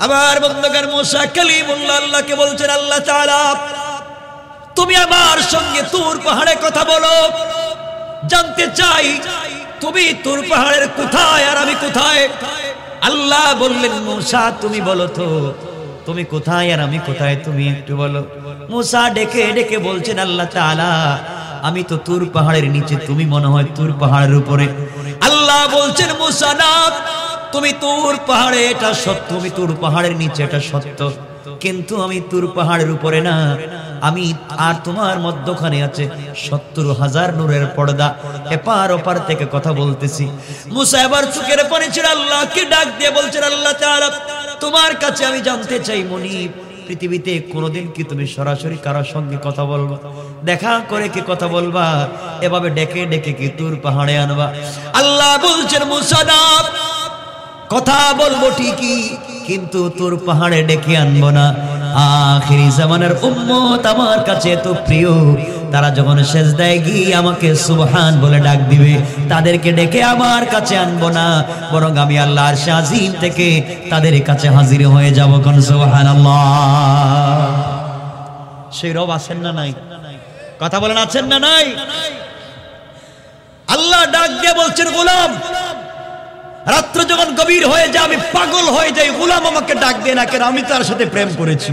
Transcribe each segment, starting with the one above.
আমার বন্ধুগণ মুসা কালিমুল্লাহ আল্লাহকে বলছেন, আল্লাহ তাআলা তুমি আমার সঙ্গে তুর পাহাড়ে কথা বলো, জানতে চাই তুমি তুর পাহাড়ের কোথায় আর আমি কোথায়। আল্লাহ বললেন, মুসা তুমি বলো তো তুমি কোথায় আর আমি কোথায়, তুমি একটু বলো। মুসা ডেকে ডেকে বলছেন, আল্লাহ তাআলা আমি তো তুর পাহাড়ের নিচে, তুমি মনে হয় তুর পাহাড়ের উপরে। আল্লাহ বলছেন, মুসা না, তুমি তুর পাহাড়ে, এটা সত্য, তুমি তুর পাহাড়ের নিচে, এটা সত্য, কিন্তু আমি তুর পাহাড়ের উপরে না, আমি আর তোমার মধ্যখানে আছে ৭০,০০০ নূরের পর্দা, এপার ওপার থেকে কথা বলতেছি। মুসা এবার চোখের পানি ছেড়ে আল্লাহকে ডাক দিয়ে বলছেন, আল্লাহ তাআলা তোমার কাছে আমি জানতে চাই, মনিব পৃথিবীতে কোনোদিন কি তুমি সরাসরি কারোর সঙ্গে কথা বলবা, দেখা করে কি কথা বলবা, এভাবে ডেকে ডেকে কি তুর পাহাড়ে আনবা? আল্লাহ বলছেন, মুসা না, কথা বলবো ঠিকই, কিন্তু তোর পাহাড়ে ডেকে আনবো না। আখিরি জামানার উম্মত আমার কাছে এত প্রিয়, তারা যখন সেজদায় গিয়ে আমাকে সুবহান বলে ডাক দিবে, তাদেরকে ডেকে আমার কাছে আনবো না, বরং আমি আল্লাহর আরশে আজিম থেকে তাদের কাছে হাজির হয়ে যাব। কোন সুবহানাল্লাহ। সেই রব আছেন না নাই? কথা বলেন, আছেন না নাই? আল্লাহ ডাক দিয়ে বলছেন, গোলাম রাত্র যখন গভীর হয়ে যায় আমি পাগল হয়ে যাই, গোলাম আমাকে ডাক দিয়ে না কেন? আমি তার সাথে প্রেম করেছি,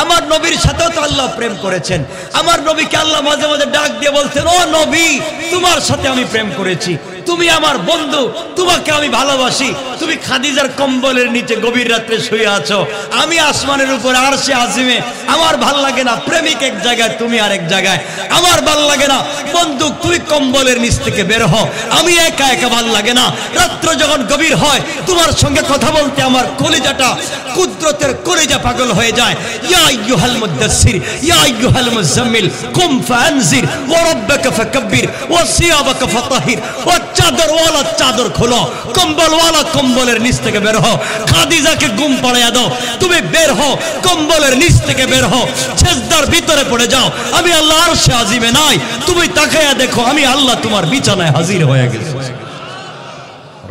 আমার নবীর সাথেও তো আল্লাহ প্রেম করেছেন, আমার নবীকে আল্লাহ মাঝে মাঝে ডাক দিয়ে বলছেন, ও নবী তোমার সাথে আমি প্রেম করেছি, তুমি আমার বন্ধু, তোমাকে আমি ভালোবাসি, তুমি খাদিজার কম্বলের নিচে গভীর রাত্রে শুয়ে আছো, আমি আসমানের উপরে আরশে আজিমে, আমার ভাল লাগে না প্রেমিক এক জায়গায় তুমি আরেক জায়গায়, আমার ভাল লাগে না বন্ধু তুমি কম্বলের নিচ থেকে বের হও, আমি একা একা ভাল লাগে না, রাত্র যখন গভীর হয় তোমার সঙ্গে কথা বলতে আমার কলিজাটা, কুদরতের কলিজা পাগল হয়ে যায়। ইয়া আইয়ুহাল মুদাসসির ইয়া আইয়ুহাল মুজাম্মিল কুম ফানজির ওয়া রাব্বাকা ফাকাব্বির ওয়া সিয়াবাকা ফাতাহির, ও চাদরওয়ালা চাদর খোলো, কম্বলওয়ালা কম্বলের নিচ থেকে বের হও, খাদিজাকে ঘুম পাড়িয়ে দাও, তুমি বের হও, কম্বলের নিচ থেকে বের হও, সেজদার ভিতরে পড়ে যাও, আমি আল্লাহ আরশে আজিমে নাই, তুমি তাকায়া দেখো আমি আল্লাহ তোমার বিছানায় হাজির হয়ে গেছি।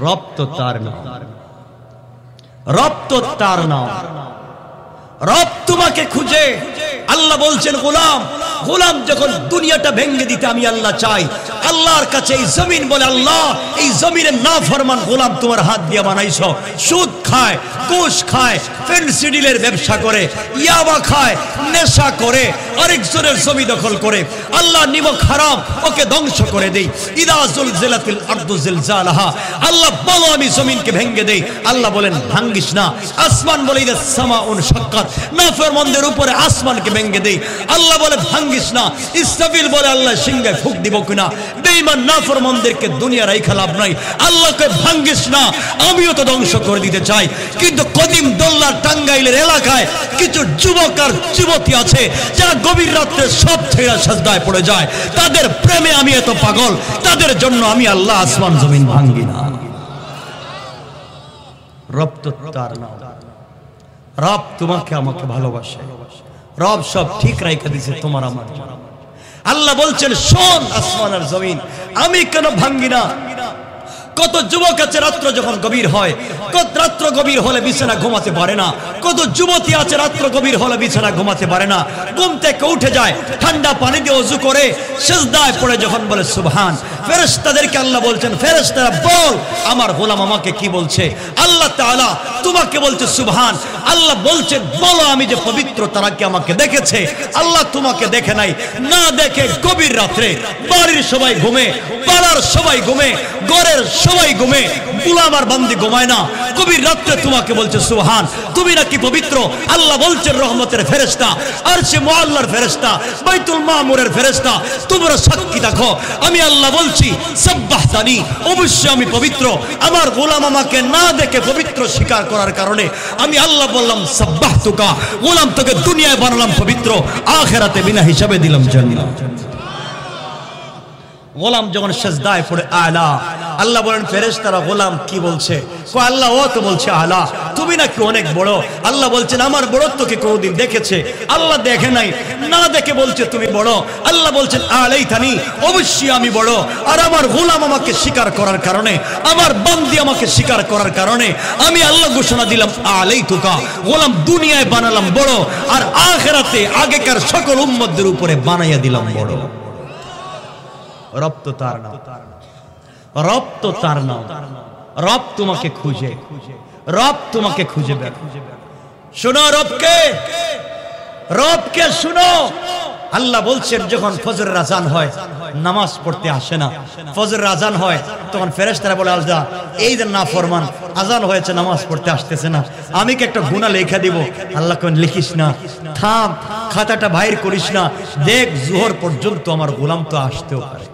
রব তো তার নাম, রব তো তার নাম, রব তোমাকে খুঁজে। আল্লাহ বলছেন, গোলাম গোলাম যখন দুনিয়াটা ভেঙে দিতে আমি আল্লাহ চাই, আল্লাহর কাছে এই জমিন বলে, আল্লাহ এই জমিনের নাফরমান গোলাম তোমার হাত দিয়ে বানাইছো, সুদ খায়, ঘুষ খায়, ফেন্সিডিলের ব্যবসা করে, ইয়াবা খায়, নেশা করে, আরেকজনের জমি দখল করে, আল্লাহ নিমক হারাম, ওকে ধ্বংস করে দেই। ইদা জুলজিলাতিল আরদু জিলজালাহা, আল্লাহ বলো আমি জমিনকে ভেঙে দেই, আল্লাহ বলেন ভাঙ্গিস না। আসমান বলে ইদা সামাউন শাক্কাত, নাফরমানদের উপরে আসমানকে ভেঙে দেই, আল্লাহ বলে ভাঙ্গিস না। ইসরাফিল বলে আল্লাহ সিংহায় ফুঁক দিব কিনা, বেঈমান নাফরমানদেরকে দুনিয়া রাইখা লাভ নাই, আল্লাহকে ভাঙ্গিস না, আমিও তো ধ্বংস করে দিতে চাই। কিন্তু কদিম দোল্লা টাঙ্গাইলের এলাকায় কিছু যুবক আর যুবতী আছে যারা গভীর রাত্রে সব ছেড়ে সাজদায় পড়ে যায়, তাদের প্রেমে আমি এত পাগল, তাদের জন্য আমি আল্লাহ আসমান জমিন ভাঙ্গি না। রব তো তার নাম, রব তোমাকে আমাকে ভালোবাসে, রব সব ঠিক রাইখা দিছে তোমার আমার জন্য। আল্লাহ বলছেন, শোন আসমান আর জমিন, আমি কেন ভাঙ্গি না? কত যুবক আছে রাত্র যখন গভীর হয়, কত রাত্র গভীর হলে বিছানা ঘুমাতে পারে না, কত যুবতী আছে রাত্র গভীর হলে বিছানা ঘুমাতে পারে না, ঘুম থেকে উঠে যায়, ঠান্ডা পানি দিয়ে ওযু করে সিজদায় পড়ে যখন বলে সুবহান, ফেরেশতাদেরকে আল্লাহ বলছেন, ফেরেশতারা বল আমার গোলাম আমাকে কি বলছে। আল্লাহ তাআলা তোমাকে বলছে সুবহান, আল্লাহ বলছেন বলো আমি যে পবিত্র, তারা কি আমাকে দেখেছে? আল্লাহ তোমাকে দেখে নাই, না দেখে গভীর রাত্রে বাড়ির সবাই ঘুমে, পাড়ার সবাই ঘুমে, ঘরের সবাই ঘুমে, গোলাম আর বান্দি ঘুমায় না, গভীর রাত্রে তোমাকে বলছে সুবহান, তুমি নাকি পবিত্র। আল্লাহ বলছেন রহমতের ফেরেশতা, আরশে মুআল্লার ফেরেশতা, বাইতুল মামুরের ফেরেশতা, তোমরা সাক্ষী দেখো আমি আল্লাহ বলছি সাব্বাহতানি, অবশ্যই আমি পবিত্র। আমার গোলাম আমাকে না দেখে পবিত্র স্বীকার করার কারণে আমি আল্লাহ বললাম সাব্বাহতুকা, গোলাম তোকে দুনিয়ায় বানালাম পবিত্র, আখিরাতে বিনা হিসাবে দিলাম জান্নাত। গোলাম যখন সিজদায় পড়ে আলা আল্লাহ বলেন ফেরেশতারা গোলাম কি বলছে? কো আল্লাহ ও তো বলছে আলা তুমি নাকি অনেক বড়। আল্লাহ বলছেন আমার বড়ত্বকে কোনদিন দেখেছে? আল্লাহ দেখে নাই, না দেখে বলছে তুমি বড়। আল্লাহ বলছেন আলাইতানি অবশ্যই আমি বড়। আর আমার গোলাম আমাকে স্বীকার করার কারণে, আমার বান্দি আমাকে স্বীকার করার কারণে আমি আল্লাহ ঘোষণা দিলাম আলাইতুকা, গোলাম দুনিয়ায় বানালাম বড়, আর আখিরাতে আগেকার সকল উম্মতদের উপরে বানাইয়া দিলাম বড়। রব তো তার নাম, রব তো তার নাম। রব তোমাকে খুঁজে, রব তোমাকে খুঁজে বের। শোনো রবকে, রবকে শোনো। আল্লাহ বলছেন যখন ফজরের আজান হয় নামাজ পড়তে আসে না, ফজরের আজান হয় তখন ফেরেশতারা বলে আল্লাহ এই যে নাফরমান আজান হয়েছে নামাজ পড়তে আসতেছে না, আমি কি একটা গুনাহ লেখা দিব? আল্লাহ কোন লিখিস না, থাম, খাতাটা বাইর করিস না, দেখ জোহর পর্যন্ত আমার গোলাম তো আসতেও পারে।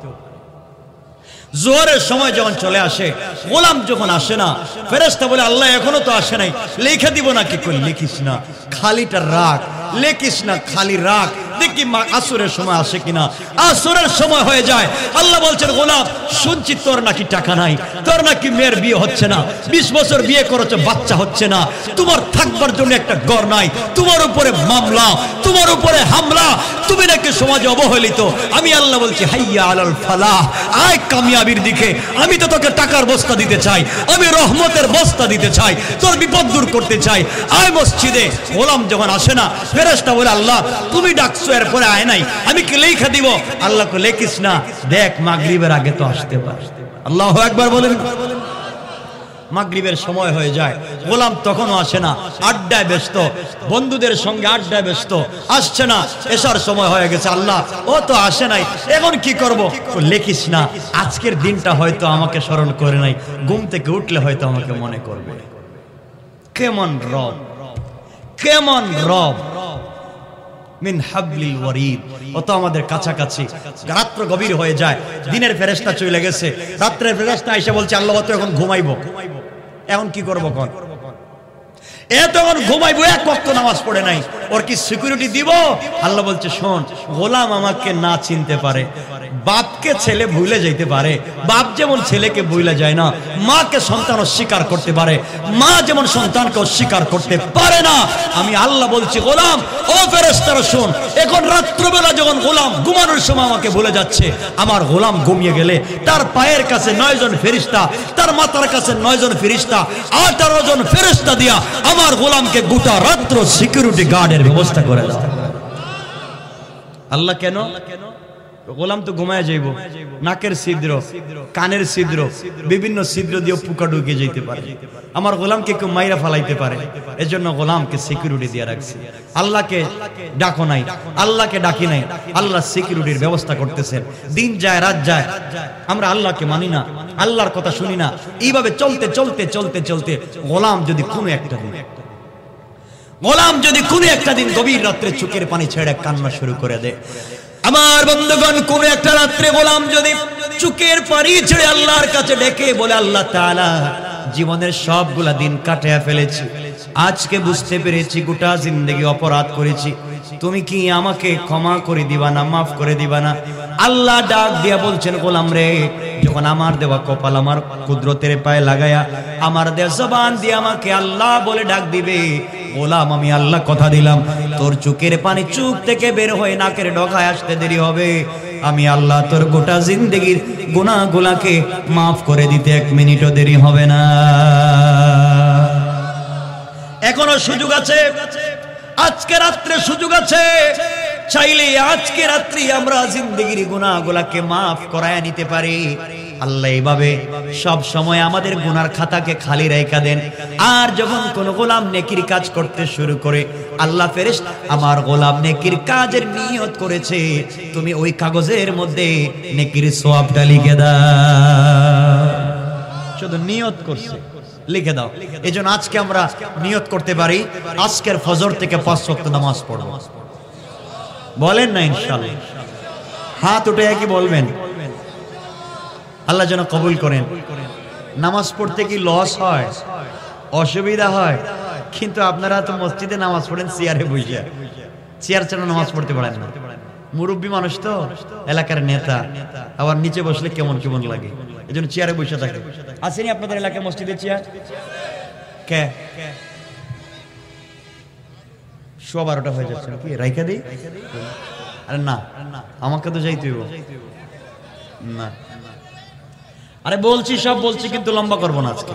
জোহরের সময় যখন চলে আসে, গোলাম যখন আসে না, ফেরেশতা বলে আল্লাহ এখনো তো আসে নাই, লিখে দিব নাকি? কই লিখিস না, খালিটা রাখ, লিখিস না, খালি রাখ, দেখি আসরের সময় আসে কিনা। আসরের সময় হয়ে যায়, আল্লাহ বলছেন গোলাম শুনছি তোর নাকি টাকা নাই, তোর নাকি মেয়ের বিয়ে হচ্ছে না, 20 বছর বিয়ে করেছো বাচ্চা হচ্ছে না, তোমার থাকবার জন্য একটা ঘর নাই, তোমার উপরে মামলা, তোমার উপরে হামলা, তুমি নাকি সমাজে অবহেলিত। আমি আল্লাহ বলছি হাইয়া আলাল ফালাহ, আয় কামিয়াবির দিকে। আমি তো তোকে টাকার বস্তা দিতে চাই, আমি রহমতের বস্তা দিতে চাই, তোর বিপদ দূর করতে চাই, আয় মসজিদে। গোলাম যখন আসে না, ফেরেশতা বলে আল্লাহ তুমি ডাকছো এরপরে আয় নাই, আমি কি লেখা দিব? আল্লাহ কে লেখিস না, দেখ মাগরিবের আগে তো আসতে পারে। আল্লাহু আকবার বলেন। মাগরিবের সময় হয়ে যায়, গোলাম তখনও আসে না, আড্ডায় ব্যস্ত, বন্ধুদের সঙ্গে আড্ডায় ব্যস্ত, আসছে না। এসার সময় হয়ে গেছে, আল্লাহ ও তো আসে নাই, এখন কি করব? লেখিস না, আজকের দিনটা হয়তো আমাকে স্মরণ করে নাই, ঘুম থেকে উঠলে হয়তো আমাকে মনে করবে। কেমন রব, কেমন রব মিন হাবলিল ওয়ারিদ। ও তো আমাদের কাছাকাছি। রাত্র গভীর হয়ে যায়, দিনের ফেরেশতা চলে গেছে, রাত্রের ফেরেশতা এসে বলছে আল্লাহ তো এখন ঘুমাইবো, এখন কি করবো? কোন এ তখন ঘুমাইবো, এক ওয়াক্ত নামাজ পড়ে নাই, ওর কি সিকিউরিটি দিব? আল্লাহ বলছে শোন, গোলাম আমাকে না চিনতে পারে, বাপকে ছেলে ভুলে যাইতে পারে, বাপ যেমন ছেলেকে ভুলে যায় না, মাকে সন্তান অস্বীকার করতে পারে, মা যেমন সন্তানকে অস্বীকার করতে পারে না। আমি আল্লাহ বলছি গোলাম ও ফেরেশতারা শোন, এখন রাত্রবেলা যখন গোলাম ঘুমানোর সময় আমাকে ভুলে যাচ্ছে, আমার গোলাম ঘুমিয়ে গেলে তার পায়ের কাছে 9 জন ফেরেশতা, তার মাথার কাছে 9 জন ফেরেশতা, 18 জন ফেরেশতা দিয়া আমার গোলামকে গোটা রাত্র সিকিউরিটি গার্ডের ব্যবস্থা করে দাও। আল্লাহ কেন? গোলাম তো ঘুমায় যাইব, নাকের ছিদ্র, কানের ছিদ্র, বিভিন্ন ছিদ্র দিয়ে পোকা ঢুকে যেতে পারে, আমার গোলামকে কেউ মাইরা ফালাইতে পারে, এজন্য গোলামকে সিকিউরিটি দিয়ে রাখছি। আল্লাহকে ডাকো নাই, আল্লাহকে ডাকি নাই, আল্লাহ সিকিউরিটির ব্যবস্থা করতেছেন। দিন যায় রাত যায়, আমরা আল্লাহকে মানি না, আল্লাহর কথা শুনি না। এইভাবে চলতে চলতে চলতে চলতে গোলাম যদি কোনো একটা দিন, গোলাম যদি কোনো একটা দিন গভীর রাত্রে চোখের পানি ছেড়ে কান্না শুরু করে দেয়, আমার বন্ধুগণ কোন একটা রাত্রে গোলাম যদি চোখের পানি ছেড়ে আল্লাহর কাছে ডেকে বলে আল্লাহ তাআলা জীবনের সবগুলা দিন কাটিয়ে ফেলেছি, আজকে বুঝতে পেরেছি গোটা জিন্দেগি অপরাধ করেছি, তুমি কি আমাকে ক্ষমা করে দিবা না, মাফ করে দিবা না? আল্লাহ ডাক দিয়া বলছেন গোলাম রে, যখন আমার দেওয়া কপাল আমার কুদরতের পায়ে লাগায়া আমার দেওয়া জবান দিয়ে আমাকে আল্লাহ বলে ডাক দিবে, গোলাম আমি আল্লাহ কথা দিলাম তোর চোখের পানি চোখ থেকে বের হয়ে নাকের ডগায় আসতে দেরি হবে, আমি আল্লাহ তোর গোটা জিন্দেগির গুনাহগুলোকে মাফ করে দিতে 1 মিনিটও দেরি হবে না। এখনো সুযোগ আছে, আজকে রাত্রে সুযোগ আছে, চাইলে আজকে রাত্রি আমরা জিন্দেগির গুনাহগুলোকে মাফ করায় নিতে পারি। আল্লাহ এইভাবে সব সময় আমাদের গুনার খাতাকে খালি রেখে দেন। আর যখন কোন গোলাম নেকির কাজ করতে শুরু করে, আল্লাহ ফেরেশতা আমার গোলাম নেকির কাজের নিয়ত করেছে, তুমি ওই কাগজের মধ্যে নেকির সওয়াবটা লিখে দাও। শুধু নিয়ত করছে, লিখে দাও। এজন্য আজকে আমরা নিয়ত করতে পারি আজকের ফজর থেকে 5 ওয়াক্ত নামাজ পড়ব। বলেন না ইনশাআল্লাহ? হাত উঠে কি বলবেন? আল্লাহ যেন কবুল করেন। নামাজ পড়তে কি লস হয়, অসুবিধা হয়? কিন্তু আপনারা তো মসজিদে নামাজ পড়েন চেয়ারে বসে, চেয়ার ছাড়া নামাজ পড়তে পারেন না। মুরব্বী মানুষ তো, এলাকার নেতা, আবার নিচে বসলে কেমন কেমন লাগে। এজন্য চেয়ারে বসে থাকে। আসেনি আপনাদের এলাকায় মসজিদের চেয়ার? কে 12:15 হয়ে যাচ্ছে নাকি? রাইখা দিই? আরে না, আমাকে তো যাইতে হইব না। আরে বলছি সব বলছি, কিন্তু লম্বা করবো না আজকে।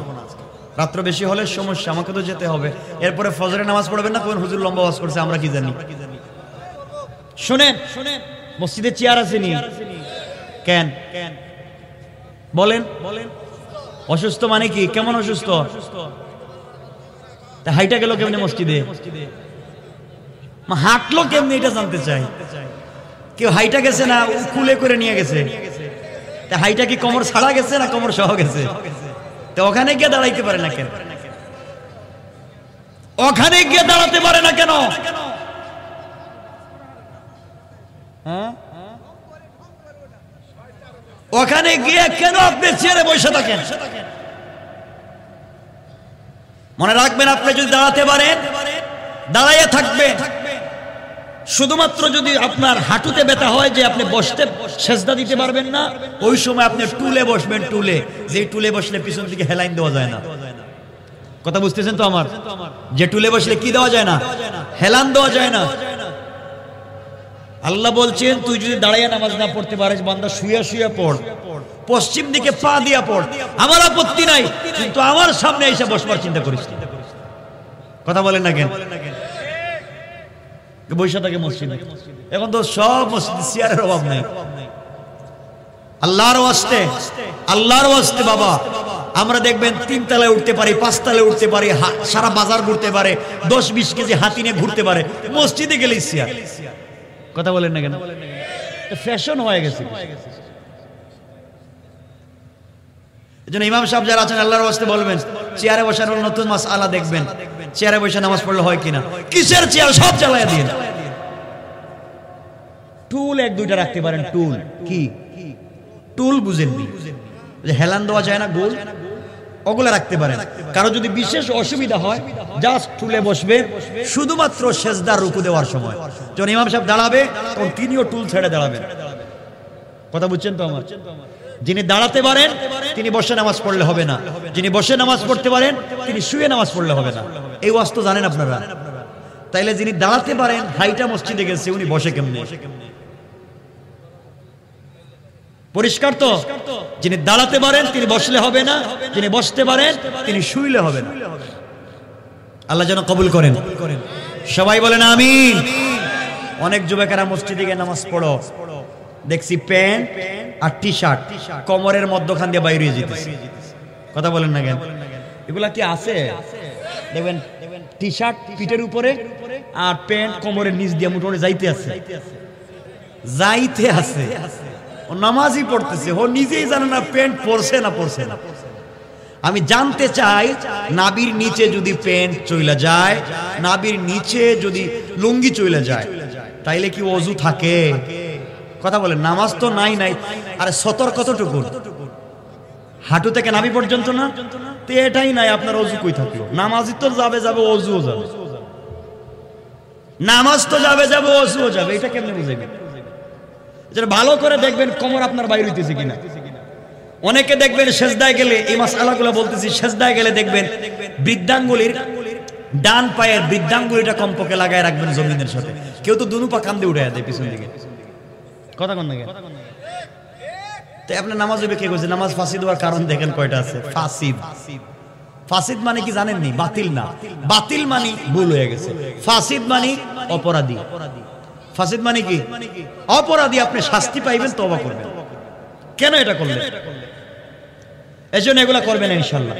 রাত্র বেশি হলে সমস্যা, আমাকে তো যেতে হবে। এরপরে ফজরের নামাজ পড়বেন না, কোন হুজুর লম্বা ওয়াজ করছে, আমরা কি জানি। শুনেন, মসজিদে চেয়ার আসেনি কেন? বলেন। অসুস্থ মানে কি? কেমন অসুস্থ? তা হাইটা গেল কেমনি মসজিদে? হাঁটলো কেমনি এটা জানতে চাই। কেউ হাইটা গেছে না কুলে করে নিয়ে গেছে? তা হাইটা কি কোমর ছাড়া গেছে না কোমর সহ গেছে? তো ওখানে গিয়ে দাঁড়াইতে পারে না কেন? ওখানে গিয়ে দাঁড়াতে পারে না কেন? ওখানে গিয়ে কেন আপনি চেয়ারে বসে থাকেন? মনে রাখবেন, আপনি যদি দাঁড়াতে পারেন দাঁড়াইয়া থাকবেন। শুধুমাত্র যদি আপনার হাঁটুতে ব্যথা হয় যে আপনি বসতে সেজদা দিতে পারবেন না, ওই সময় আপনি টুলে বসবেন। টুলে, যে টুলে বসলে পিছন দিকে হেলাইন দেওয়া যায় না। কথা বুঝতেছেন তো আমার? যে টুলে বসলে কি দেওয়া যায় না? হেলান দেওয়া যায় না। আল্লাহ বলছেন, তুই যদি দাঁড়াইয়া নামাজ না পড়তে পারিস, বান্দা শুয়ে শুয়ে পড়, পশ্চিম দিকে পা দিয়া পড়, আমার আপত্তি নাই, কিন্তু আমার সামনে এসে বসবার চিন্তা করিস। কথা বলেন না কেন? বৈশা থাকে মসজিদে। এখন তো সব মসজিদে চেয়ারের অভাব নাই। আল্লাহর ওয়াস্তে, আল্লাহর ওয়াস্তে বাবা, আমরা দেখবেন 3 তলায় উঠতে পারি, 5 তলায় উঠতে পারি, সারা বাজার ঘুরতে পারে, 10-20 কেজি হাতি নিয়ে ঘুরতে পারে, মসজিদে গেলেই চেয়ার। কথা বলেন না কেন? ফ্যাশন হয়ে গেছে। এজন্য ইমাম সাহেব যারা আছেন আল্লাহর ওয়াস্তে বলবেন, চেয়ারে বসার নতুন মাসআলা দেখবেন, চেয়ারে বসে নামাজ পড়লে হয় কিনা। কিসের চেয়ার? সব চালাইয়া দিন। টুল 1-2টা রাখতে পারেন। টুল কি? টুল বুঝেননি যে হেলান দেওয়া যায় না, গোল, ওগুলা রাখতে পারেন। কারো যদি বিশেষ অসুবিধা হয়, জাস্ট টুলে বসবে, শুধুমাত্র সেজদার রুকু দেওয়ার সময় যখন ইমাম সাহেব দাঁড়াবে, তখন তিনিও টুল ছেড়ে দাঁড়াবেন। কথা বুঝছেন তো আমার? যিনি দাঁড়াতে পারেন তিনি বসে নামাজ পড়লে হবে না, যিনি বসে নামাজ পড়তে পারেন তিনি শুয়ে নামাজ পড়লে হবে না। এই ওয়াজ তো জানেন আপনারা। তাইলে যিনি দাঁড়াতে পারেন, হাইটা মসজিদে গেছে, উনি বসে কেমনে? পরিষ্কার তো? যিনি দাঁড়াতে পারেন তিনি বসলে হবে না, যিনি বসতে পারেন তিনি শুইলে হবে না। আল্লাহ যেন কবুল করেন। সবাই বলেন আমিন। অনেক যুবকেরা মসজিদে গিয়ে নামাজ পড়ো, দেখছি প্যান্ট আর টি শার্ট কোমরের মধ্যখান দিয়ে বাইরে যেতেছে। কথা বলেন না কেন? এগুলা কি আছে? দেখবেন টি শার্ট পিঠের উপরে আর প্যান্ট কোমরের নিচ দিয়ে মোটামুটি যাইতে আছে। ও নামাজই পড়তেছে, ও নিজেই জানে না প্যান্ট পরছে না পরছে না। আমি জানতে চাই, নাবির নিচে যদি প্যান্ট চইলা যায়, নাবির নিচে যদি লুঙ্গি চইলা যায়, তাইলে কি ওযু থাকে? কথা বলেন। নামাজ তো নাই। আরে সতর কতটুকু? হাঁটু থেকে নাভি পর্যন্ত না? তো এটাই নাই, আপনার ওযু কই থাকলো? নামাজই তো যাবে ওযুও যাবে। নামাজ তো যাবে ওযুও যাবে। এটা কেমনে বুঝাইবেন? যেটা ভালো করে দেখবেন কোমর আপনার বাইরে হইতেছে কিনা। অনেকে দেখবেন সেজদায় গেলে, এই মাসআলাগুলো বলতেছি, সেজদায় গেলে দেখবেন বৃদ্ধাঙ্গুলির ডান পায়ের বৃদ্ধাঙ্গুলিটা কমপক্ষে লাগায় রাখবেন জমিনের সাথে। কেউ তো দুনু পা কান্দে উঠায় দেয় পিছন দিকে। কথা কন না কেন? তো আপনার নামাজ হবে কে কইছে? নামাজ ফাসিদ হওয়ার কারণ দেখেন কয়টা আছে। ফাসিদ মানে কি জানেননি? বাতিল না। বাতিল মানে ভুল হয়ে গেছে। ফাসিদ মানে অপরাধী। ফাসিদ মানে কি? অপরাধী। আপনি শাস্তি পাইবেন, তওবা করবেন। কেন এটা করলেন? এজন্য এগুলা করবেন ইনশাআল্লাহ।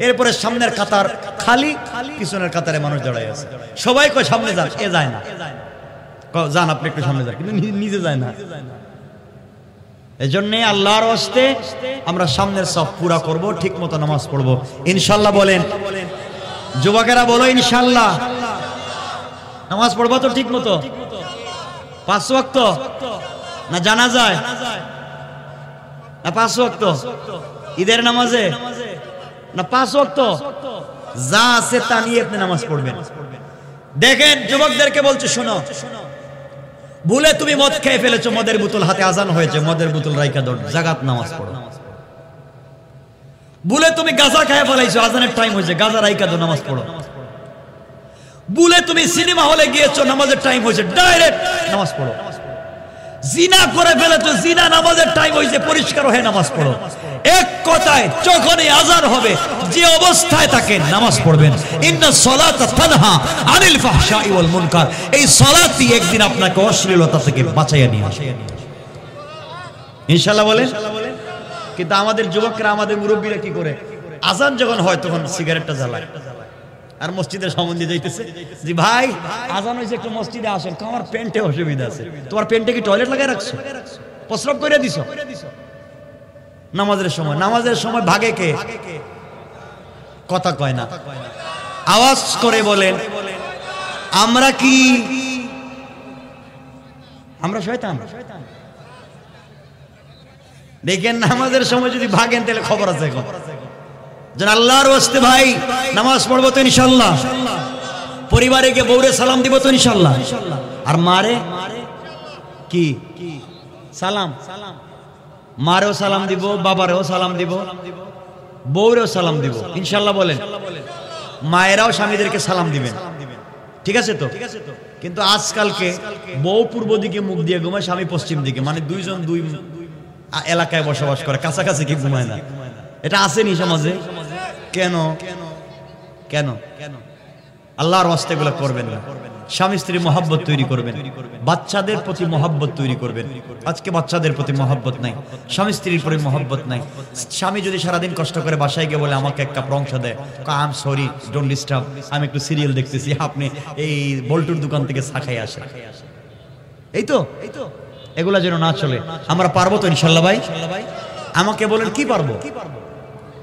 এরপরে সামনের কাতার খালি, পিছনের কাতারে মানুষ দাঁড়ায় আছে। সবাই কয় সামনে যান, এ যায় না। যান আপনি একটু সামনে যান, কিন্তু নিজে যায় না। এজন্য আল্লাহর ওয়াস্তে আমরা সামনের সব পুরা করব, ঠিক মতো নামাজ পড়ব ইনশাআল্লাহ। বলেন যুবকেরা, বলো ইনশাআল্লাহ। নামাজ পড়বো তো ঠিক মতো? 5 ওয়াক্ত না জানাজায় না 5 ওয়াক্ত? ঈদের নামাজে না 5 ওয়াক্ত? যা আছে তা নিয়ে আপনি নামাজ পড়বেন। দেখেন যুবকদেরকে বলছে, শোনো, ভুলে তুমি মদ খেয়ে ফেলেছো, মদের বোতল হাতে, আজান হয়েছে, মদের বোতল রাইখা দৌড়, জাগাত নামাজ পড়ো। ভুলে তুমি গাঁজা খায় ফেলাইছো, আজানের টাইম হয়েছে, গাঁজা রাইকা দাও, নামাজ পড়ো। ভুলে তুমি সিনেমা হলে গিয়েছো, নামাজের টাইম হয়েছে, ডাইরেক্ট নামাজ পড়ো। জিনা করে ফেলেছো, জিনা, নামাজের টাইম হয়েছে, পরিষ্কার হয়ে নামাজ পড়ো। এক কথায় যখনই আজান হবে যে অবস্থায় থাকেন নামাজ পড়বেন। ইন্নাস সালাতা তানহা আনিল ফাহশাই ওয়াল মুনকার, এই সালাতই একদিন আপনাকে অশ্লীলতা থেকে বাঁচাইয়া নিয়ে আসে ইনশাআল্লাহ বলেন। কিন্তু আমাদের যুবকরা, আমাদের মুরব্বীরা কি করে, আজান যখন হয় তখন সিগারেটটা জ্বালায় আর মসজিদের সম্বন্ধে যাইতেছে, জি ভাই আজান হয়েছে একটু মসজিদে আসেন, আমার পেন্টে অসুবিধা আছে। তোমার পেন্টে কি টয়লেট লাগাই রাখছো, প্রস্রাব করে দিছো? নামাজের সময় ভাগে কে? কথা কয় না, আওয়াজ করে বলেন আমরা কি, আমরা শয়তান? দেখেন নামাজের সময় যদি ভাগেন তাহলে খবর আছে এখন, যেন আল্লাহর ওয়াস্তে ভাই নামাজ পড়বো তো ইনশাআল্লাহ, পরিবারে গিয়ে বউরে সালাম দিব তো ইনশাআল্লাহ, আর মারে কি সালাম, মারেও সালাম দিব, বাবারেও সালাম দিব, বউরেও সালাম দিব ইনশাআল্লাহ বলেন। মায়েরাও স্বামীদেরকে সালাম দিবেন, ঠিক আছে তো? কিন্তু আজকালকে বউ পূর্ব দিকে মুখ দিয়ে ঘুমায়, স্বামী পশ্চিম দিকে, মানে দুইজন দুই এলাকায় বসবাস করে, কাছাকাছি কি ঘুমায় না। এটা আসেনি সমাজে, কেন? কেন? আল্লাহর ওয়াস্তে এগুলো করবেন না। স্বামী স্ত্রী মহব্বত তৈরি করবেন, বাচ্চাদের প্রতি মহব্বত তৈরি করবেন। আজকে বাচ্চাদের প্রতি মহব্বত নাই, স্বামী স্ত্রীর প্রতি মহব্বত নাই। স্বামী যদি সারাদিন কষ্ট করে বাসায় গিয়ে বলে আমাকে এক কাপ রং চা দেয়, I am sorry, don't disturb, আমি একটু সিরিয়াল দেখতেছি, আপনি এই বল্টুর দোকান থেকে চা খাই আসে, এই তো এগুলা যেন না চলে। আমরা পারবো তো ইনশাআল্লাহ ভাই? আমাকে বলেন কি পারবো?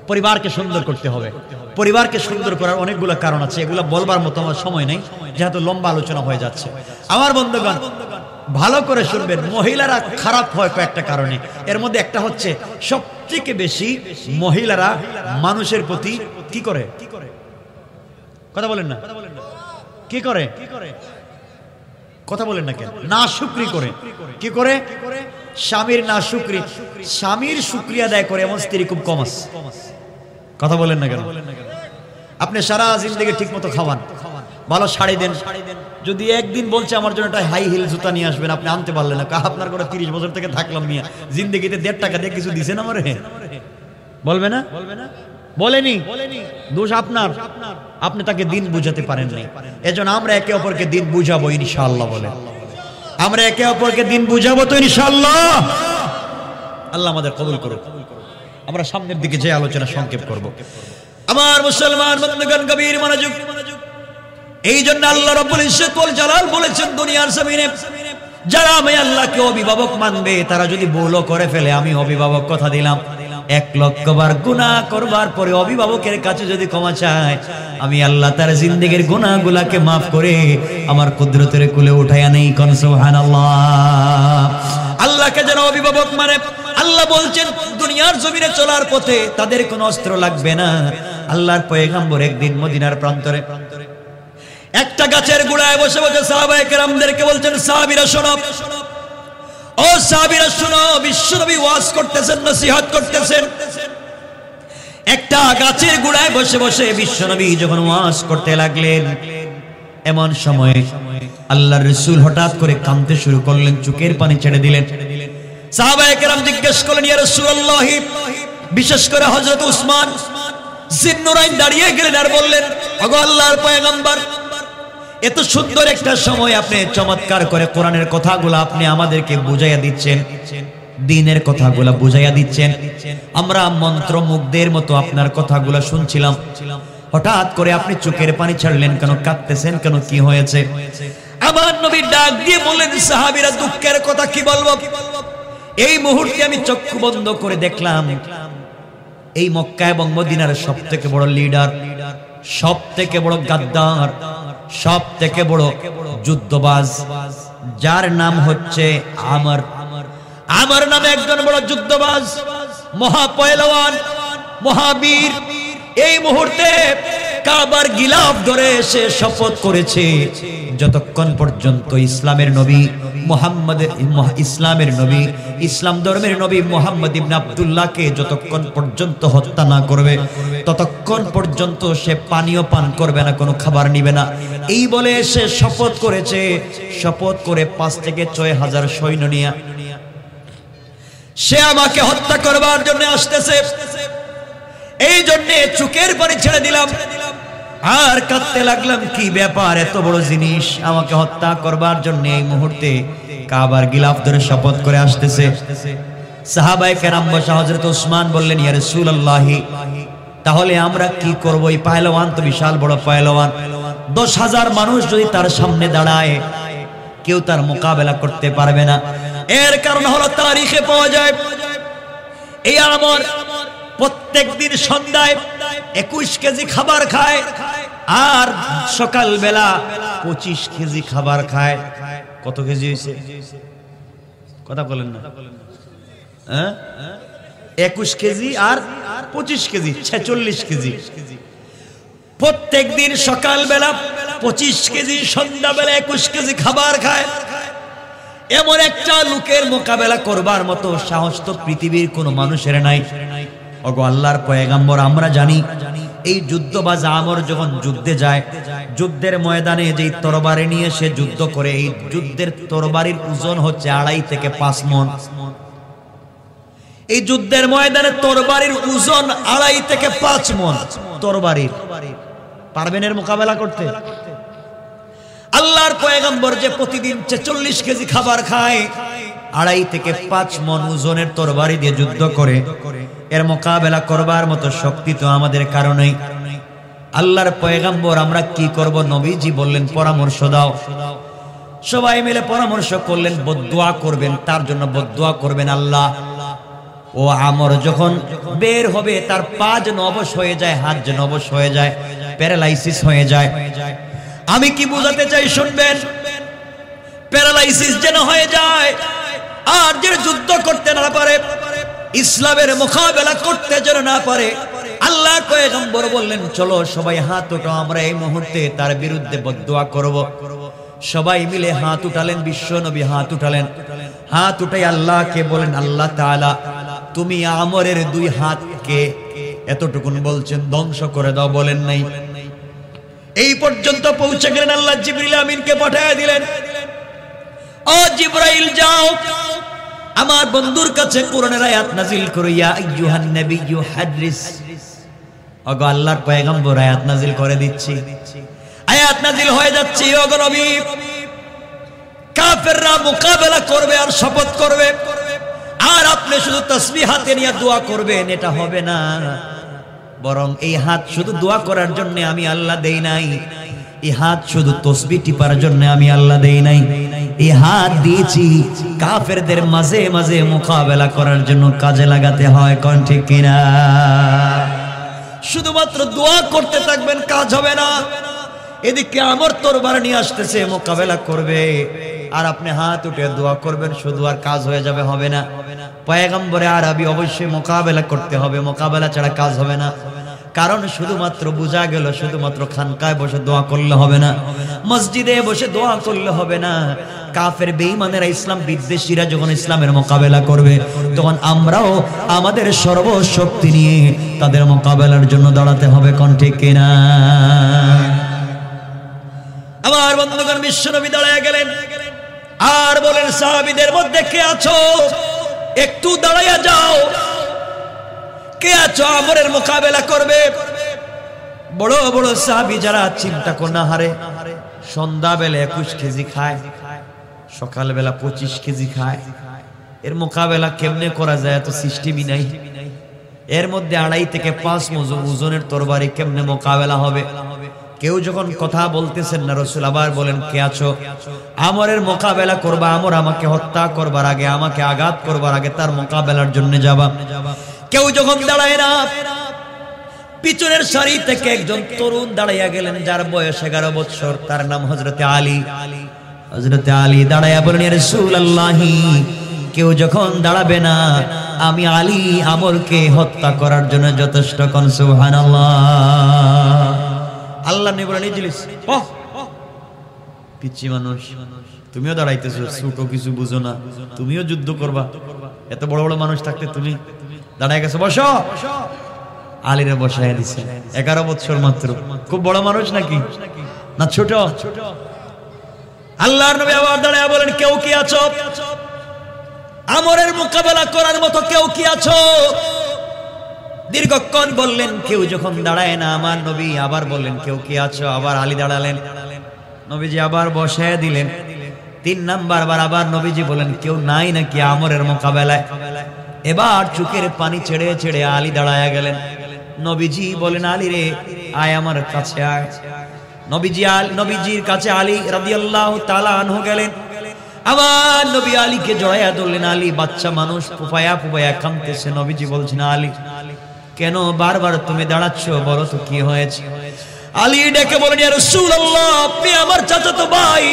পরিবারকে সুন্দর করতে হবে। পরিবারকে সুন্দর করার অনেকগুলো কারণ আছে, এগুলো বলবার মতো আমার সময় নেই, যেহেতু লম্বা আলোচনা হয়ে যাচ্ছে। আমার বন্ধুগণ ভালো করে শুনবেন, মহিলারা খারাপ হয় কয়েকটা কারণে। এর মধ্যে একটা হচ্ছে সবথেকে বেশি মহিলারা মানুষের প্রতি কি করে? কথা বলেন না, কি করে? কথা বলেন না কেন? না শুকরি করে। কি করে? স্বামীর না শুকরি, স্বামীর শুকরিয়া আদায় করে এমন স্ত্রী খুব কম আছে। কথা বলেন না কেন? আপনি সারা জিন্দেগি ঠিক মতো খাওয়ান, ভালো শাড়ি দেন, যদি একদিন বলছে আমার জন্য একটা হাই হিল জুতা নিয়ে আসবেন, আপনি আনতে পারলেন না, আপনার করে 30 বছর থেকে থাকলাম মিয়া, জিন্দেগিতে 1.5 টাকা দিয়ে কিছু দিছেন আমারে? বলবে না? বলেনি, দোষ আপনার, আপনি তাকে দিন বুঝাতে পারেন নাই। এজন্য আমরা একে অপরকে দিন বুঝাবো ইনশাআল্লাহ বলে, আমরা একে অপরকে দিন বুঝাবো তো ইনশাআল্লাহ। আল্লাহ আমাদের কবুল করুক। আমরা সামনের দিকে যে আলোচনা সংক্ষেপ করব। আমার মুসলমান বন্ধুগণ গভীর মনোযোগ। এই জন্য আল্লাহ রাব্বুল ইজ্জত ওয়াল জালাল বলেছেন দুনিয়ার জমিনে যারা আমি আল্লাহকে অভিভাবক মানবে, তারা যদি ভুলও করে ফেলে আমি অভিভাবক কথা দিলাম 1 লক্ষ বার গুনাহ করবার পরে অভিভাবকের কাছে যদি ক্ষমা চায়, আমি আল্লাহ তার জিন্দেগীর গুনাহগুলোকে maaf করে আমার কুদরতের কোলে উঠাইয়া নেই। কোন সুবহানাল্লাহ। আল্লাহকে যারা অভিভাবক মানে, আল্লাহ বলছেন দুনিয়ার জমিনে চলার পথে তাদের কোনো অস্ত্র লাগবে না। আল্লাহর পয়গম্বর একদিন মদিনার প্রান্তরে একটা গাছের গোড়ায় বসে বসে সাহাবায়ে কেরামদেরকে বলছেন, সাহাবীরা শোনো, ও সাহাবীরা শোনো, বিশ্বনবী ওয়াজ করতেছেন, নসিহত করতেছেন। একটা গাছের গোড়ায় বসে বসে বিশ্বনবী যখন ওয়াজ করতে লাগলেন, এমন সময়ে আল্লাহর রাসূল হঠাৎ করে কাঁদতে শুরু করলেন, চোখের পানি ছেড়ে দিলেন। সাহাবায়ে কেরাম জিজ্ঞেস করলেন, ইয়া রাসূলুল্লাহ, বিশেষ করে হযরত উসমান জিন্নুরাইন দাঁড়িয়ে গেলেন আর বললেন, ওগো আল্লাহর পয়গম্বর, এত সুন্দর একটা সময় আপনি চমৎকার করে কোরআনের কথাগুলো আপনি আমাদেরকে বুঝাইয়া দিচ্ছেন, দ্বীনের কথাগুলো বুঝাইয়া দিচ্ছেন, আমরা মন্ত্রমুগ্ধের মতো আপনার কথাগুলো শুনছিলাম, হঠাৎ করে আপনি চোখের পানি ছাড়লেন কেন? কাঁদতেছেন কেন? কি হয়েছে? আমার নবী ডাক দিয়ে বললেন, সাহাবীরা দুঃখের কথা কি বলবো, এই মুহূর্তে আমি চক্ষু বন্ধ করে দেখলাম এই মক্কা এবং মদিনার সবথেকে বড় লিডার, সবথেকে বড় গাদ্দার, সবথেকে বড় যুদ্ধবাজ, যার নাম হচ্ছে আমর। আমর নামে একজন বড় যুদ্ধবাজ, মহাপয়লওয়ান, মহাবীর, এই মুহূর্তে কাবার গিলাফ ধরে সে শপথ করেছে যতক্ষণ পর্যন্ত ইসলামের নবী ইসলাম ধর্মের নবী মুহাম্মদ ইবনে আব্দুল্লাহকে যতক্ষণ পর্যন্ত হত্যা না করবে ততক্ষণ পর্যন্ত সে পানীয় পান করবে না, কোনো খাবার নিবে না। এই বলে সে শপথ করেছে। শপথ করে 5 থেকে 6,000 সৈন্য নিয়ে সে আমাকে হত্যা করবার জন্য আসতেছে। এই জন্য চোখের পানি ছেড়ে দিলাম আর কাঁদতে লাগলাম, কি ব্যাপার, এত বড় জিনিস আমাকে হত্যা করবার জন্য এই মুহূর্তে কাবার গিলাফ ধরে শপথ করে আসতেছে। সাহাবায়ে কেরাম বসা হযরত ওসমান বললেন, ইয়া রাসূলুল্লাহ, তাহলে আমরা কি করব? এই পাহলওয়ান তো বিশাল বড় পাহলওয়ান, 10,000 মানুষ যদি তার সামনে দাঁড়ায় কেউ তার মোকাবেলা করতে পারবে না। এর কারণ হলো তারিখে পাওয়া যায় এই আমর প্রত্যেক দিন সন্ধ্যায় 21 কেজি খাবার খায় আর সকাল বেলা 25 কেজি খাবার খায়। কত কেজি হয়েছে? কথা বলেন না। 21 কেজি আর 25 কেজি, 46 কেজি। প্রত্যেক দিন সকাল বেলা 25 কেজি, সন্ধ্যা বেলা 21 কেজি খাবার খায়। এমন একটা লোকের মোকাবেলা করবার মতো সাহস তো পৃথিবীর কোনো মানুষের নাই। ওগো আল্লাহর পয়গম্বর, আমরা জানি এই যুদ্ধবাজ আমর যখন যুদ্ধে যায়, যুদ্ধের ময়দানে যেই তরবারি নিয়ে সে যুদ্ধ করে, এই যুদ্ধের তরবারির ওজন হচ্ছে 2.5 থেকে 5 মণ। এই যুদ্ধের ময়দানে তরবারির ওজন 2.5 থেকে 5 মণ। তরবারির পারবেন এর মোকাবেলা করতে? আল্লাহর পয়গম্বর যে প্রতিদিন 46 কেজি খাবার খায়, 2.5 থেকে 5 মণ ওজনের তরবারি দিয়ে যুদ্ধ করে, এর মোকাবেলা করবার মতো শক্তি তো আমাদের কারণেই। আল্লাহর পয়গম্বর, আমরা কি করব? নবীজি বললেন, পরামর্শ দাও। সবাই মিলে পরামর্শ করলেন, বদদুয়া করবেন, তার জন্য বদদুয়া করবেন। আল্লাহ, ও আমর যখন বের হবে তার পা যেন অবশ হয়ে যায়, হাত যেন অবশ হয়ে যায়, প্যারালাইসিস হয়ে যায়। আমি কি বুঝাতে চাই শুনবেন, প্যারালাইসিস যেন হয়ে যায় আর যেন যুদ্ধ করতে না পারে, ইসলামের মোকাবেলা করতে যেন না পারে। আল্লাহর পয়গম্বর বললেন, চলো সবাই হাত উঠাও, আমরা এই মুহূর্তে তার বিরুদ্ধে বদদুয়া করব। সবাই মিলে হাত উঠালেন, বিশ্ব নবী হাত উঠালেন। হাত উঠাই আল্লাহকে বলেন, আল্লাহ তাআলা, তুমি আমরের 2 হাতকে এতটুকুন বলছেন ধ্বংস করে দাও, বলেন নাই। এই পর্যন্ত পৌঁছে গেলেন, আল্লাহ জিবরিল আমিনকে পাঠিয়ে দিলেন, ও জিবরাইল যাও আমার বন্ধুর কাছে কোরআনের আয়াত নাযিল করো, ইয়া আইয়ুহান নাবিয়্যু হাদরিস। ওগো আল্লাহর পয়গম্বর, আয়াত নাযিল করে দিচ্ছি। আয়াত নাযিল হয়ে যাচ্ছে, ওগো নবী, কাফেররা মোকাবেলা করবে আর শপথ করবে, আর আপনি শুধু তাসবিহ হাতে নিয়ে দোয়া করবেন, এটা হবে না। বরং এই হাত শুধু দোয়া করার জন্য আমি আল্লাহ দেই নাই, এই হাত শুধু তাসবিহ টিপার জন্য আমি আল্লাহ দেই নাই, এই হাত দিয়েছি কাফেরদের মাঝে মাঝে মোকাবেলা করার জন্য কাজে লাগাতে হয়। কোন ঠিক কিনা? শুধুমাত্র দোয়া করতে থাকবেন, কাজ হবে না। এদিকে আমর তরবারি নিয়ে আসতেছে, মোকাবেলা করবে, আর আপনি হাত উঠে দোয়া করবেন, শুধু আর কাজ হয়ে যাবে, হবে না। পয়গম্বরে আরবি অবশ্যই মোকাবেলা করতে হবে, মোকাবেলা ছাড়া কাজ হবে না। কারণ শুধুমাত্র বোঝা গেল শুধুমাত্র খানকায় বসে দোয়া করলে হবে না, মসজিদে বসে দোয়া করলে হবে না। কাফের বেঈমানেরা, ইসলাম বিদ্বেষীরা যখন ইসলামের মোকাবেলা করবে, তখন আমরাও আমাদের সর্বশক্তি নিয়ে তাদের মোকাবেলার জন্য দাঁড়াতে হবে। কোন ঠিক কিনা? আমার বন্ধুগণ, বিশ্বনবী দাঁড়ায় গেলেন আর বলেন, সাহাবীদের মধ্যে কে আছো একটু দাঁড়াইয়া যাও, কে আছো আমরের মোকাবেলা করবে? বড় বড় সাহাবী যারা চিন্তা করে না হারে, সন্ধ্যাবেলা 21 কেজি খায়, সকালবেলা 25 কেজি খায়, এর মোকাবেলা কেমনে করা যায়? এত সিস্টেমই নাই। এর মধ্যে 2.5 থেকে 5 মণ ওজনের তরবারি কেমনে মোকাবেলা হবে? কেউ যখন কথা বলতেছেন না, রাসূল আবার বলেন, কে আছো আমরের মোকাবেলা করবা? আমর আমাকে হত্যা করবার আগে, আমাকে আঘাত করবার আগে তার মোকাবেলার জন্য যাবা। কেউ যখন দাঁড়ায় না, পিছনের সারি থেকে একজন তরুণ দাঁড়াইয়া গেলেন, যার বয়স 11 বছর, তার নাম হযরতে আলী। হযরতে আলী দাঁড়াইয়া বলেন, ইয়া রাসূলুল্লাহ, কেউ যখন দাঁড়াবে না, আমি আলী আমরকে হত্যা করার জন্য যথেষ্ট। কোন সুবহানাল্লাহ। আল্লাহ নবী বলেন ইজলিস, ওহ পিচ্চি মানুষ, তুমিও দাঁড়াইতেছো, ছোট কিছু বুঝো না, তুমিও যুদ্ধ করবা, এত বড় বড় মানুষ থাকতে তুমি দাঁড়ায় গেছো, বসো। আলীরে বসায় দিছে, 11 বছর মাত্র, খুব বড় মানুষ নাকি না ছোট? আল্লাহর নবী আবার দাঁড়ায় বলেন, কেউ কি আছো আমরের মোকাবেলা করার মতো, কেউ কি আছো? দীর্ঘক্ষণ বললেন কেউ, যখন দাঁড়ায় না আমার নবী আবার বললেন কেউ কি আছো? আবার আলী দাঁড়ালেন, নবীজি আবার বসায় দিলেন। 3 নাম্বার বার আবার নবীজি বলেন কেউ নাই নাকি আমরের মোকাবেলায়? এবার চোখের পানি ছেড়ে ছেড়ে আলী দাঁড়ায়া গেলেন। নবীজি বলেন আলী রে আয় আমার কাছে আয়। নবীজির কাছে আলী রাদিয়াল্লাহু তাআলা আনহু গেলেন। আমার নবী আলীকে জড়াইয়া ধরলেন। আলী বাচ্চা মানুষ, ফুফায়া ফুফায়া কাঁদতেছে। নবীজি বলছেন আলী কেন বারবার তুমি দাঁড়াচ্ছ, বলো তো কি হয়েছে? আলী ডেকে বলেন ইয়া রাসূলুল্লাহ, আপনি আমার চাচাতো ভাই,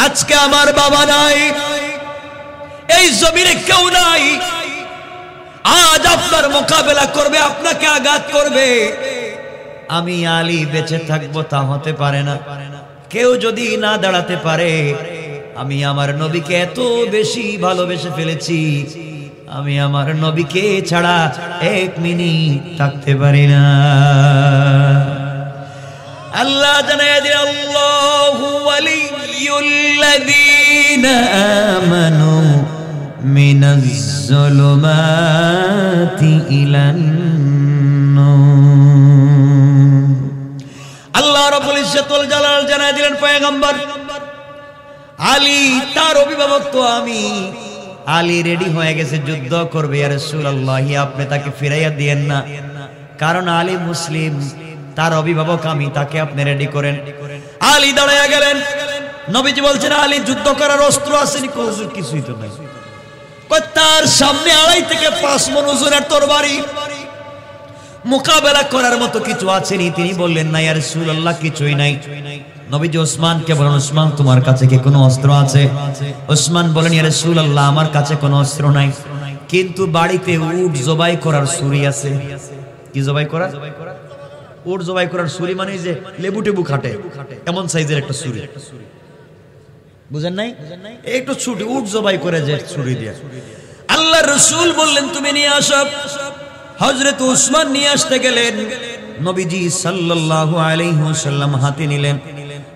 আজকে আমার বাবা নাই, এই জমিনে কেউ নাই, আজ আপনার মোকাবেলা করবে, আপনাকে আঘাত করবে, আমি আলী বেঁচে থাকবো তা হতে পারে না। কেউ যদি না দাঁড়াতে পারে, আমি আমার নবীকে এত বেশি ভালোবেসে ফেলেছি, আমি আমার নবীকে ছাড়া 1 মিনিট থাকতে পারি না। আল্লাহ জানায় দিলেন আল্লাহু ওয়ালিয়ুল্লাযীনা আমানু মিনাজ যুলুমাতি ইলান নূর। আল্লাহ রাব্বুল ইজ্জতুল জালাল জানায় দিলেন পয়গম্বর আলী তার অভিভাবক তো আমি। আলী রেডি হয়ে গেছে, যুদ্ধ করবে। ইয়া রাসূলুল্লাহ আপনি তাকে ফিরাইয়া দিয়েন না, কারণ আলী মুসলিম, তার অভিভাবক আমি, তাকে আপনি রেডি করেন। আলী দাঁড়ায়া গেলেন। নবীজি বলছেন আলী যুদ্ধ করার অস্ত্র আসেনি? হুজুর কিছুই তো নাই। তার সামনে 2.5 থেকে 5 মণ ওজনের তরবারি, মোকাবেলা করার মতো কিছু আছেনি? তিনি বললেন না ইয়া রাসূলুল্লাহ কিছুই নাই। নবীজি ওসমানকে বলেন ওসমান তোমার কাছে কি কোনো অস্ত্র আছে? ওসমান বলেন ইয়া রাসূলুল্লাহ আমার কাছে কোনো অস্ত্র নাই, কিন্তু বাড়িতে উট জবাই করার ছুরি আছে। কি জবাই করা? উট জবাই করার ছুরি মানে যে লেবু টেবু কাটে এমন সাইজের একটা ছুরি, বুঝেন নাই? একটু ছুটি উট জবাই করে যে ছুরি দিয়ে। আল্লাহর রাসূল বললেন তুমি নিয়ে আসো। হযরত ওসমান নিয়ে আসতে গেলেন। নবীজি সাল্লাল্লাহু আলাইহি ওয়াসাল্লাম হাতে নিলেন।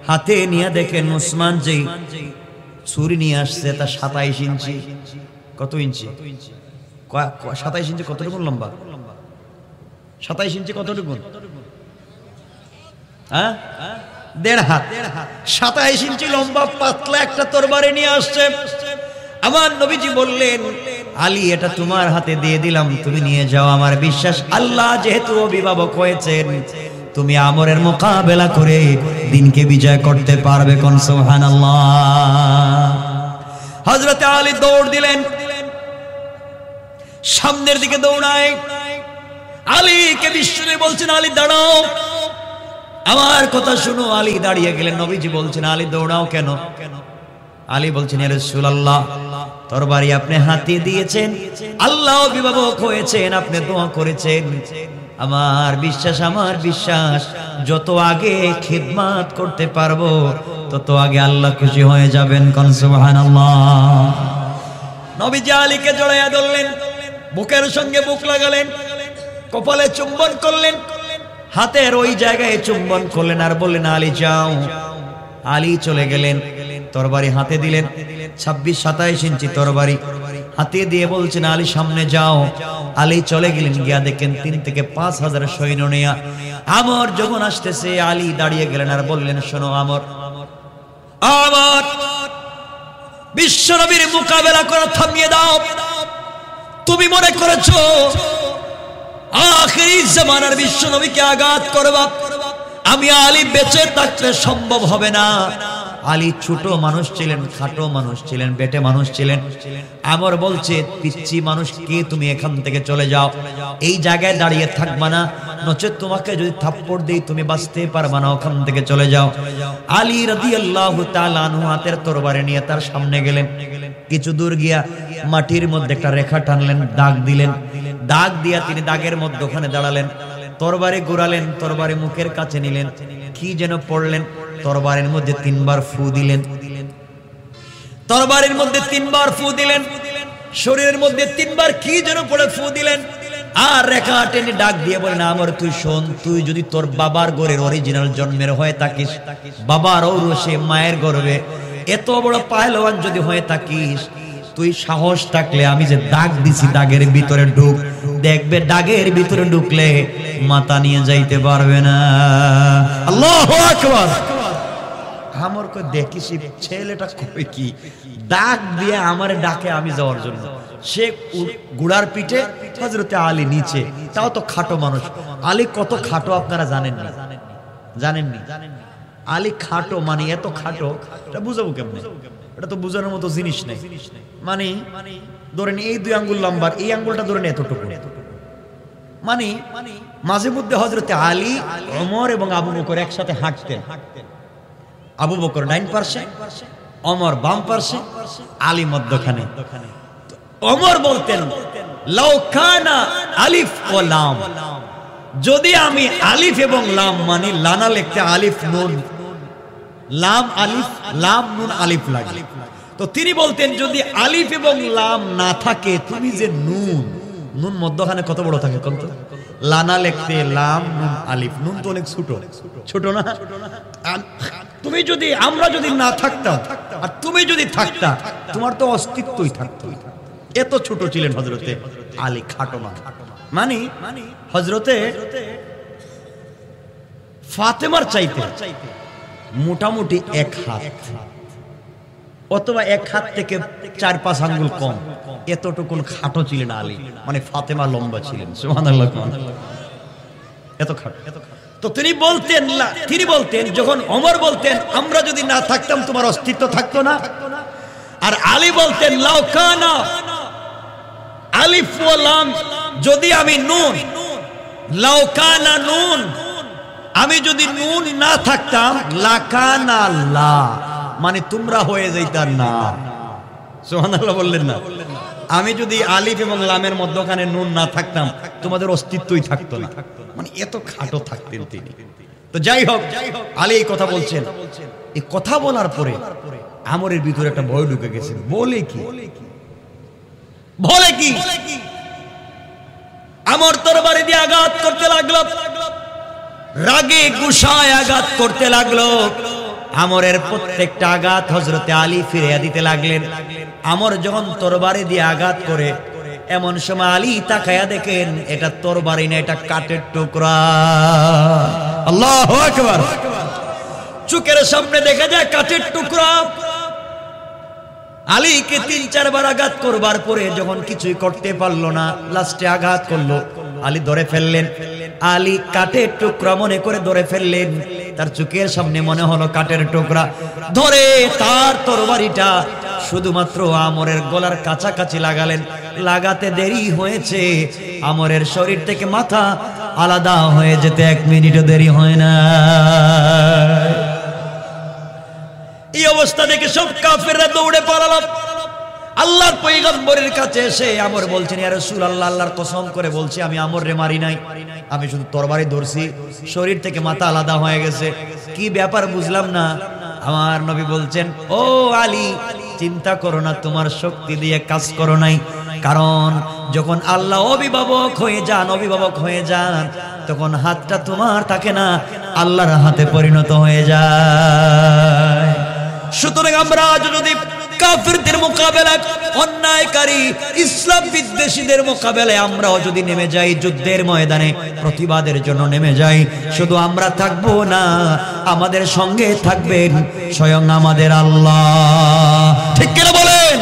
হাতে নিয়ে দেখেন ওসমান যেই ছুরি নিয়ে আসছে তা 27 ইঞ্চি। কত ইঞ্চি? 27 ইঞ্চি কতটুকু লম্বা? 27 ইঞ্চি কতটুকু? হ্যাঁ 1.5 হাত। 27 ইঞ্চি লম্বা পাতলা একটা তরবারি নিয়ে আসছে। আমার নবীজি বললেন আলী এটা তোমার হাতে দিয়ে দিলাম, তুমি নিয়ে যাও। আমার বিশ্বাস আল্লাহ যেহেতু অভিভাবক হয়েছেন, তুমি আমরের মোকাবেলা করে দিনকে বিজয় করতে পারবে। কোন সুবহানাল্লাহ। হযরত আলী দৌড় দিলেন, সামনের দিকে দৌড়ায়। আলীকে বিশ্বনবী বলছেন আলী দাঁড়াও, আমার কথা শুনো। আলী দাঁড়িয়ে গেলেন। নবীজি বলছেন আলী দৌড়াও কেন? আলী বলছেন ইয়া রাসূলুল্লাহ তরবারি আপনি হাতে দিয়েছেন, আল্লাহ অভিভাবক হয়েছেন, আপনি দোয়া করেছেন। আমার বিশ্বাস যত আগে খিদমত করতে পারবো তত আগে আল্লাহ খুশি হয়ে যাবেন। কোন সুবহানাল্লাহ। নবীজি আলীকে জড়াইয়া ধরলেন, বুকের সঙ্গে বুক লাগালেন, কপালে চুম্বন করলেন, হাতের ওই জায়গায় চুম্বন করলেন আর বললেন আলী যাও। আলী চলে গেলেন, তরবারি হাতে দিলেন। 26-27 ইঞ্চি তরবারি হাতে দিয়ে বলছেন আলী সামনে যাও। আলী চলে গেলেন, গিয়া দেখেন 3 থেকে 5 হাজার সৈন্য নিয়া আমর যখন আসতেছে। আলী দাঁড়িয়ে গেলেন আর বললেন শোনো আমর, আমার বিশ্বনবীর মোকাবেলা করা থামিয়ে দাও। তুমি মনে করেছো আখিরি জামানার বিশ্বনবীকে আঘাত করবা? আমি আলী বেঁচে থাকলে সম্ভব হবে না। আলী ছোট মানুষ ছিলেন, খাটো মানুষ ছিলেন, বেটে মানুষ ছিলেন। আমর বলছে পিচ্চি মানুষ কে, তুমি এখান থেকে চলে যাও, এই জায়গায় দাঁড়িয়ে থাকবা না, নচেত তোমাকে যদি থাপ্পড় দেই তুমি বাঁচতে পারবা না, ওখান থেকে চলে যাও। আলী রাদিয়াল্লাহু তাআলা আনহু হাতের তরবারি নিয়ে তার সামনে গেলেন। কিছু দূর গিয়া মাটির মধ্যে একটা রেখা টানলেন, দাগ দিলেন। দাগ দিয়া তিনি দাগের মধ্যে ওখানে দাঁড়ালেন। তরবারি ঘুরালেন, তরবারি মুখের কাছে নিলেন, কি যেন পড়লেন, তরবারির মধ্যে 3 বার ফু দিলেন, তরবারির মধ্যে 3 বার ফু দিলেন, শরীরের মধ্যে 3 বার কি যেন পড়ে ফু দিলেন। আর রেখা টেনে ডাক দিয়ে বলেন, আমার তুই শোন, তুই যদি তোর বাবার ঘরের অরিজিনাল জন্মের হয়ে থাকিস, বাবার ঔরসে মায়ের গর্ভে এত বড় পাহলওয়ান যদি হয়ে থাকিস, তুই সাহস থাকলে আমি যে দাগ দিছি দাগের ভিতরে ঢুক, দেখবে দাগের ভিতরে ঢুকলে মাথা নিয়ে যাইতে পারবে না। আল্লাহু আকবার। আমার কই দেখিস ছেলেটা কই কি দাগ দিয়ে আমারে ডাকে আমি যাওয়ার জন্য। সে গুড়ার পিঠে, হযরতে আলী নিচে, তাও তো খাটো মানুষ। আলী কত খাটো আপনারা জানেননি? জানেননি? আলী খাটো মানে এত খাটো, এটা বুঝাবো কেমনে? এটা তো বুঝানোর মতো জিনিস নেই। মানে ধরেন এই 2 আঙ্গুল লম্বা, এই আঙ্গুলটা ধরেন এতটুকু। মানে মাঝে মধ্যে হযরতে আলী, ওমর এবং আবু বকর একসাথে হাঁটতেন। আবু বকর ডাইন পার্শ্বে, ওমর বাম পার্শ্বে, আলী মধ্যখানে। ওমর বলতেন, লাউ কানা আলিফ ও লাম, যদি আমি আলিফ এবং লাম মানে লানা লিখতে আলিফ নুন, লাম আলিফ, লাম নুন আলিফ লাগে, তো তিনি বলতেন যদি আলিফ এবং লাম না থাকে, তুমি যে নুন, নুন মধ্যখানে কত বড় থাকে কত? লানা লিখতে লাম নুন আলিফ, নুন তো অনেক ছোট, ছোট না? তুমি যদি, আমরা যদি না থাকতাম আর তুমি যদি থাকতা, তোমার তো অস্তিত্বই থাকতো। এত ছোট ছিলেন হযরতে আলী, খাটো মানে হযরতে ফাতেমার চাইতে মোটামুটি 1 হাত অথবা 1 হাত থেকে 4-5 আঙ্গুল কম, এতটুকুন খাটো ছিলেন আলী। মানে ফাতেমা লম্বা ছিলেন, সুবহানাল্লাহ। এত খাটো। তো তিনি বলতেন যখন ওমর বলতেন আমরা যদি না থাকতাম তোমার অস্তিত্ব থাকতো না, আর আলী বলতেন লাউ কানা আলিফ ওয়া লাম, যদি আমি নুন, লাউ কানা নুন, আমি যদি নুন না থাকতাম, লাকানা লা, মানে তোমরা হয়ে যাইতা না। সুবহানাল্লাহ বললেন না? আমি যদি আলিফ এবং লামের মধ্যখানে নুন না থাকতাম, তোমাদের অস্তিত্বই থাকতো না। মানে এত খাটো থাকতেন তিনি। তো যাই হোক, আলী এই কথা বলছেন। এই কথা বলার পরে আমরের ভিতরে একটা ভয় ঢুকে গেছে। বলে কি? আমর তরবারি দিয়ে আঘাত করতে লাগলো, রাগে গুসায় আঘাত করতে লাগলো। আমরের প্রত্যেকটা আঘাত হযরতে আলী ফিরিয়ে দিতে লাগলেন। আমর যখন তরবারি দিয়ে আঘাত করে, এমন সময় আলী তাকায়া দেখেন এটা তরবারি না, এটা কাঠের টুকরা। আল্লাহু আকবার। চোখের সামনে দেখা যায় কাঠের টুকরা। আলীকে 3-4 বার আঘাত করবার পরে যখন কিছুই করতে পারলো না, লাস্টে আঘাত করলো, আলী ধরে ফেললেন। আলী কাঠের টুকরা মনে করে ধরে ফেললেন। তার চোখের সামনে মনে হলো কাঠের টুকরা, ধরে তার তরবারিটা শুধুমাত্র আমরের গলার কাছাকাছি লাগালেন। লাগাতে দেরি হয়েছে, আমরের শরীর থেকে মাথা আলাদা হয়ে যেতে 1 মিনিটও দেরি হয় না। এই অবস্থা দেখে সব কাফেররা দৌড়ে পালালো। আল্লাহর পয়গম্বরের কাছে এসে আমর বলছেন, ইয়া রাসূলুল্লাহ, আল্লাহর কসম করে বলছি আমি আমররে মারি নাই, আমি শুধু তরবারি ধরছি, শরীর থেকে মাথা আলাদা হয়ে গেছে। কি ব্যাপার বুঝলাম না। আমার নবী বলছেন, ও আলী, চিন্তা করো না, তোমার শক্তি দিয়ে কাজ করো নাই। কারণ যখন আল্লাহ অভিভাবক হয়ে যান, তখন হাতটা তোমার থাকে না, আল্লাহর হাতে পরিণত হয়ে যায়। সুতরাং আমরা যদি কাফিরদের মোকাবেলায়, অন্যায়কারী ইসলাম বিদ্বেষীদের মোকাবেলায় আমরাও যদি নেমে যাই, যুদ্ধের ময়দানে প্রতিবাদের জন্য নেমে যাই, শুধু আমরা থাকবো না, আমাদের সঙ্গে থাকবেন স্বয়ং আমাদের আল্লাহ। ঠিক কিনা বলেন?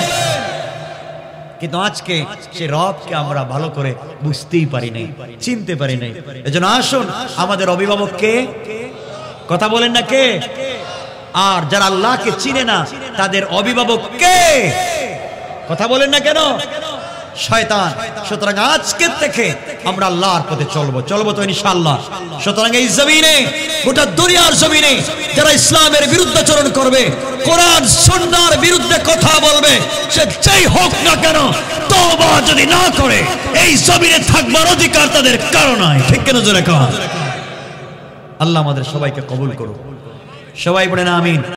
কিন্তু আজকে সে রবকে আমরা ভালো করে বুঝতেই পারি নাই, চিনতে পারি নাই। এজন্য আসুন, আমাদের অভিভাবক কে? কথা বলেন না কে? আর যারা আল্লাহকে চিনে না, তাদের অভিভাবক কে? কথা বলেন না কেন? শয়তান। সুতরাং আজকের থেকে আমরা আল্লাহর পথে চলবো তো ইনশাআল্লাহ। সুতরাং এই জমিনে, গোটা দুনিয়ার জমিনে যারা ইসলামের বিরুদ্ধাচরণ করবে, কোরআন সুন্নাহর বিরুদ্ধে কথা বলবে, সে যেই হোক না কেন, তওবা যদি না করে এই জমিনে থাকবার অধিকার তাদের কারো নাই। ঠিক কেন জোরে কর। আল্লাহ আমাদের সবাইকে কবুল করুন। সবাই বলেন আমিন।